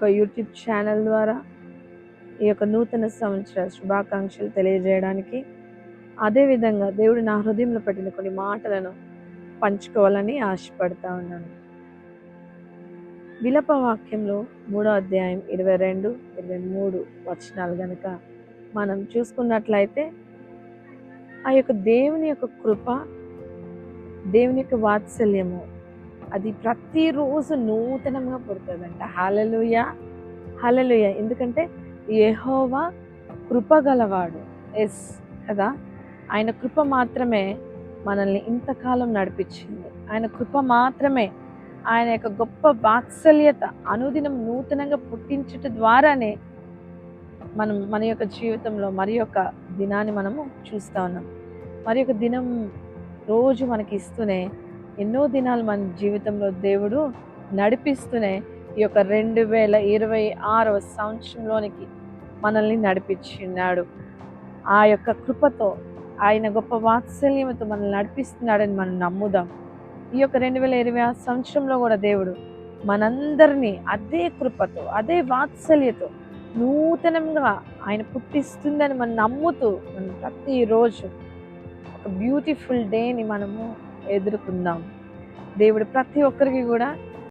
ఒక YouTube channel ద్వారా ఈ యొక్క నూతన సంవత్సర శుభాకాంక్షలు తెలియజేయడానికి, అదేవిధంగా దేవుడు నా హృదయంలో పెట్టిన కొన్ని మాటలను పంచుకోవాలని ఆశపడతా ఉన్నాను. విలప వాక్యంలో 3వ అధ్యాయం 22, 23 వచనాలు గనుక మనం చూసుకున్నట్లయితే, ఆ యొక్క దేవుని యొక్క కృప, దేవుని యొక్క వాత్సల్యము అది ప్రతిరోజు నూతనంగా పుడుతుందంట. హల్లెలూయా, హల్లెలూయా. ఎందుకంటే యెహోవా కృప గలవాడు. ఎస్ కదా, ఆయన కృప మాత్రమే మనల్ని ఇంతకాలం నడిపించింది. ఆయన కృప మాత్రమే, ఆయన యొక్క గొప్ప వాత్సల్యత అనుదినం నూతనంగా పుట్టించుట ద్వారానే మనం మన యొక్క జీవితంలో మరి యొక్క దినాన్ని మనము చూస్తూ ఉన్నాం. మరి యొక్క దినం రోజు మనకి ఇస్తూనే, ఎన్నో దినాలు మన జీవితంలో దేవుడు నడిపిస్తూనే ఈ యొక్క 2026వ సంవత్సరంలోనికి మనల్ని నడిపించినాడు. ఆ యొక్క కృపతో, ఆయన గొప్ప వాత్సల్యంతో మనల్ని నడిపిస్తున్నాడని మనం నమ్ముదాం. ఈ యొక్క 2026 సంవత్సరంలో కూడా దేవుడు మనందరినీ అదే కృపతో, అదే వాత్సల్యతో నూతనంగా ఆయన పుట్టిస్తుందని మనం నమ్ముతూ, మనం ప్రతిరోజు ఒక బ్యూటిఫుల్ డేని మనము ఎదుర్కొందాం. దేవుడు ప్రతి ఒక్కరికి కూడా